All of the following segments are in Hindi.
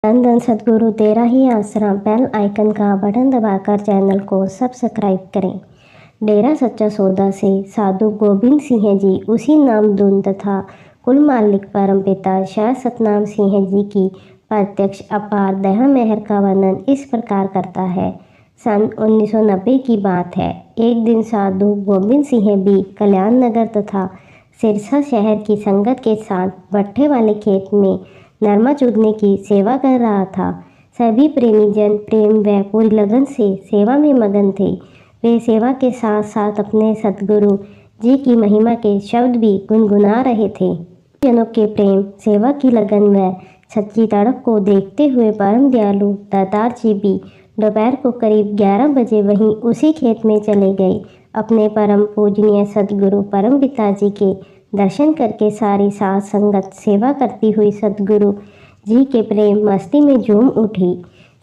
धन धन सद्गुरु तेरा ही आसरा। बेल आइकन का बटन दबाकर चैनल को सब्सक्राइब करें। डेरा सच्चा सौदा से साधु गोबिंद सिंह जी उसी नाम धुन तथा कुल मालिक परमपिता शाह सतनाम सिंह जी की प्रत्यक्ष अपार दया मेहर का वर्णन इस प्रकार करता है। सन 1990 की बात है। एक दिन साधु गोबिंद सिंह भी कल्याण नगर तथा सिरसा शहर की संगत के साथ भट्ठे वाले खेत में नरमा चुगने की सेवा कर रहा था। सभी प्रेमी जन प्रेम व पूरी लगन से सेवा में मगन थे। वे सेवा के साथ साथ अपने सतगुरु जी की महिमा के शब्द भी गुनगुना रहे थे। जनों के प्रेम, सेवा की लगन व सच्ची तड़प को देखते हुए परम दयालु दातार जी भी दोपहर को करीब 11 बजे वहीं उसी खेत में चले गए। अपने परम पूजनीय सतगुरु परम पिताजी के दर्शन करके सारी साध संगत सेवा करती हुई सतगुरु जी के प्रेम मस्ती में झूम उठी।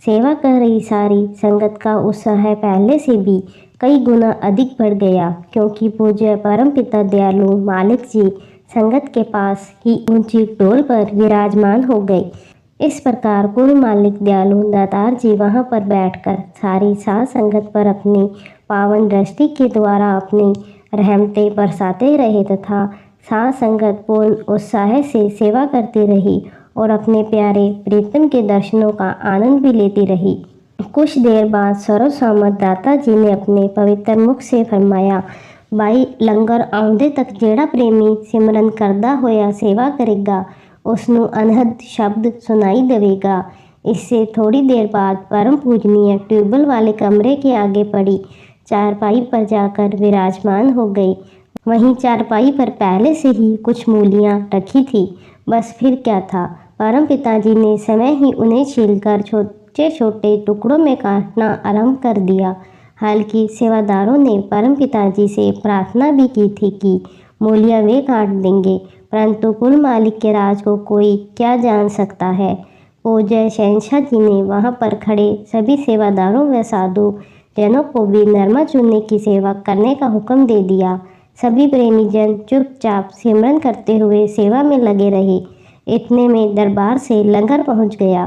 सेवा कर रही सारी संगत का उत्साह पहले से भी कई गुना अधिक बढ़ गया, क्योंकि पूज्य परम पिता दयालु मालिक जी संगत के पास ही ऊंची डोल पर विराजमान हो गए। इस प्रकार कुल मालिक दयालु दातार जी वहां पर बैठकर सारी साध संगत पर अपनी पावन दृष्टि के द्वारा अपनी रहमतें बरसाते रहे तथा साध संगत पूर्ण उत्साह से सेवा करती रही और अपने प्यारे प्रीतम के दर्शनों का आनंद भी लेती रही। कुछ देर बाद सर्वसम्मत दाता जी ने अपने पवित्र मुख से फरमाया, भाई लंगर आउंदे तक जेड़ा प्रेमी सिमरन करदा होया सेवा करेगा उसनू अनहद शब्द सुनाई देवेगा। इससे थोड़ी देर बाद परम पूजनीय ट्यूबवेल वाले कमरे के आगे पड़ी चारपाई पर जाकर विराजमान हो गई। वहीं चारपाई पर पहले से ही कुछ मूलियाँ रखी थी। बस फिर क्या था, परम पिताजी ने समय ही उन्हें छीलकर छोटे छोटे टुकड़ों में काटना आरंभ कर दिया। हालांकि सेवादारों ने परम पिताजी से प्रार्थना भी की थी कि मूलियाँ वे काट देंगे, परंतु कुल मालिक के राज को कोई क्या जान सकता है। पूज्य शहंशाह जी ने वहाँ पर खड़े सभी सेवादारों व साधु जनों को भी नरमा चुनने की सेवा करने का हुक्म दे दिया। सभी प्रेमी जन चुपचाप सिमरन करते हुए सेवा में लगे रहे। इतने में दरबार से लंगर पहुंच गया।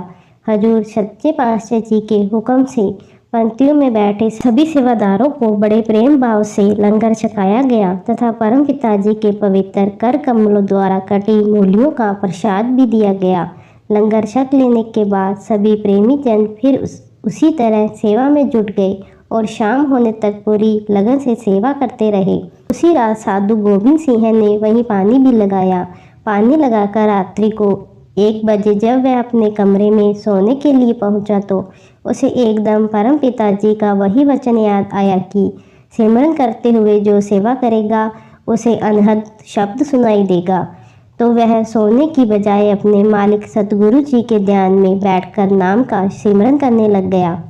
हजूर सच्चे पातशाह जी के हुक्म से पंक्तियों में बैठे सभी सेवादारों को बड़े प्रेम भाव से लंगर छकाया गया तथा परम पिताजी के पवित्र कर कमलों द्वारा कटी मूलियों का प्रसाद भी दिया गया। लंगर छक लेने के बाद सभी प्रेमी जन फिर उसी तरह सेवा में जुट गए और शाम होने तक पूरी लगन से सेवा करते रहे। उसी रात साधु गोबिंद सिंह ने वहीं पानी भी लगाया। पानी लगाकर रात्रि को 1 बजे जब वह अपने कमरे में सोने के लिए पहुंचा तो उसे एकदम परम पिताजी का वही वचन याद आया कि सिमरन करते हुए जो सेवा करेगा उसे अनहद शब्द सुनाई देगा। तो वह सोने की बजाय अपने मालिक सतगुरु जी के ध्यान में बैठकर नाम का सिमरन करने लग गया।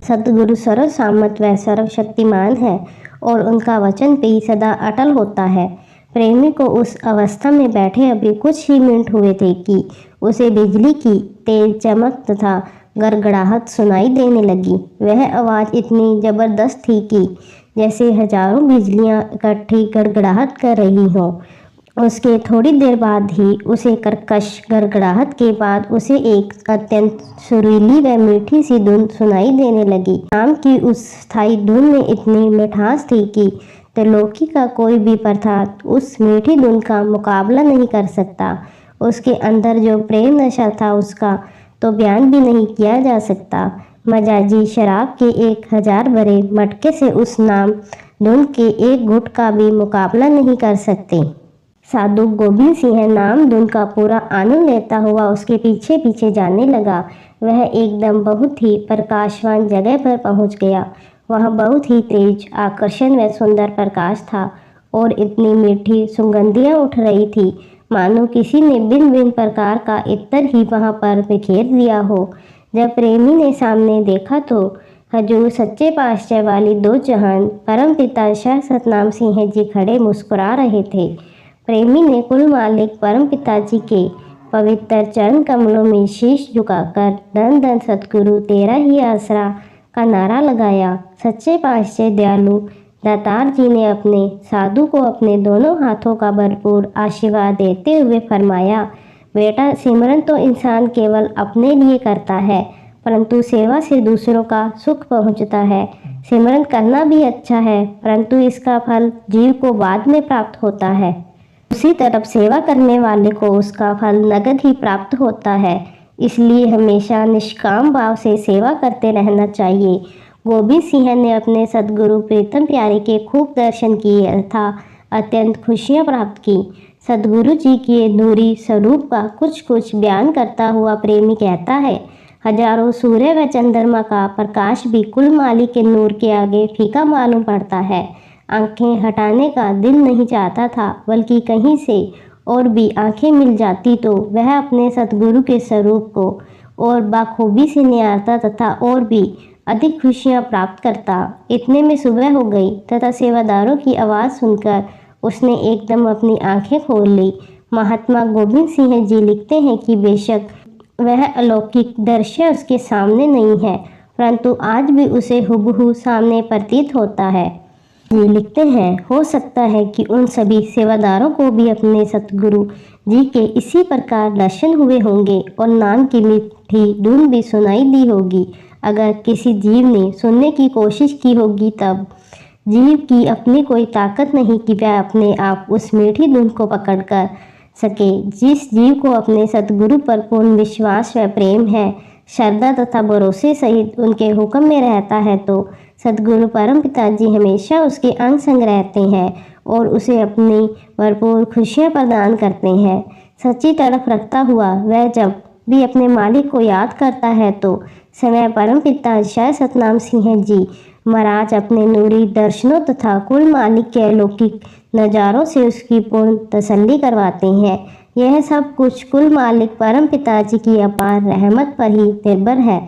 सतगुरु सर्वसामर्थ व सर्वशक्तिमान है और उनका वचन भी सदा अटल होता है। प्रेमी को उस अवस्था में बैठे अभी कुछ ही मिनट हुए थे कि उसे बिजली की तेज चमक तथा गड़गड़ाहट सुनाई देने लगी। वह आवाज़ इतनी जबरदस्त थी कि जैसे हजारों बिजलियां इकट्ठी गड़गड़ाहट कर रही हों। उसके थोड़ी देर बाद ही उसे कर्कश गड़गड़ाहट के बाद उसे एक अत्यंत सुरीली व मीठी सी धुन सुनाई देने लगी। नाम की उस स्थायी धुन में इतनी मिठास थी कि त्रिलोकी का कोई भी पदार्थ उस मीठी धुन का मुकाबला नहीं कर सकता। उसके अंदर जो प्रेम नशा था उसका तो बयान भी नहीं किया जा सकता। मजाजी शराब के 1000 भरे मटके से उस नाम धुन के एक घुट का भी मुकाबला नहीं कर सकते। साधु गोबिंद सिंह नाम धुन का पूरा आनंद लेता हुआ उसके पीछे पीछे जाने लगा। वह एकदम बहुत ही प्रकाशवान जगह पर पहुंच गया। वह बहुत ही तेज आकर्षण व सुंदर प्रकाश था और इतनी मीठी सुगंधियां उठ रही थी मानो किसी ने भिन्न भिन्न प्रकार का इत्र ही वहां पर बिखेर दिया हो। जब प्रेमी ने सामने देखा तो हजूर सच्चे पातशाह वाली दो जहान परम पिता शाह सतनाम सिंह जी खड़े मुस्कुरा रहे थे। प्रेमी ने कुल मालिक परम पिताजी के पवित्र चरण कमलों में शीश झुकाकर धन धन सतगुरु तेरा ही आसरा का नारा लगाया। सच्चे पातशाह दयालु दातार जी ने अपने साधु को अपने दोनों हाथों का भरपूर आशीर्वाद देते हुए फरमाया, बेटा, सिमरन तो इंसान केवल अपने लिए करता है, परंतु सेवा से दूसरों का सुख पहुंचता है। सिमरन करना भी अच्छा है, परंतु इसका फल जीव को बाद में प्राप्त होता है। दूसरी तरफ सेवा करने वाले को उसका फल नगद ही प्राप्त होता है। इसलिए हमेशा निष्काम भाव से सेवा करते रहना चाहिए। गोबिंद सिंह ने अपने सदगुरु प्रीतम प्यारे के खूब दर्शन किए तथा अत्यंत खुशियाँ प्राप्त की। सदगुरु जी के अधूरी स्वरूप का कुछ कुछ बयान करता हुआ प्रेमी कहता है, हजारों सूर्य व चंद्रमा का प्रकाश भी कुल मालिक के नूर के आगे फीका मालूम पड़ता है। आंखें हटाने का दिल नहीं चाहता था, बल्कि कहीं से और भी आंखें मिल जाती तो वह अपने सतगुरु के स्वरूप को और बाखूबी से निहारता तथा और भी अधिक खुशियाँ प्राप्त करता। इतने में सुबह हो गई तथा सेवादारों की आवाज़ सुनकर उसने एकदम अपनी आंखें खोल ली। महात्मा गोबिंद सिंह जी लिखते हैं कि बेशक वह अलौकिक दृश्य उसके सामने नहीं है, परंतु आज भी उसे हुबहू सामने प्रतीत होता है। जी लिखते हैं, हो सकता है कि उन सभी सेवादारों को भी अपने सतगुरु जी के इसी प्रकार दर्शन हुए होंगे और नाम की मीठी धुन भी सुनाई दी होगी। अगर किसी जीव ने सुनने की कोशिश की होगी, तब जीव की अपनी कोई ताकत नहीं कि वह अपने आप उस मीठी धुन को पकड़ कर सके। जिस जीव को अपने सतगुरु पर पूर्ण विश्वास व प्रेम है, श्रद्धा तथा भरोसे सहित उनके हुक्म में रहता है, तो सतगुरु परम पिताजी हमेशा उसके अंग संग रहते हैं और उसे अपनी भरपूर खुशियाँ प्रदान करते हैं। सच्ची तड़प रखता हुआ वह जब भी अपने मालिक को याद करता है, तो समय परम पिता जय सतनाम सिंह जी महाराज अपने नूरी दर्शनों तथा कुल मालिक के अलौकिक नज़ारों से उसकी पूर्ण तसल्ली करवाते हैं। यह सब कुछ कुल मालिक परम पिताजी की अपार रहमत पर ही निर्भर है।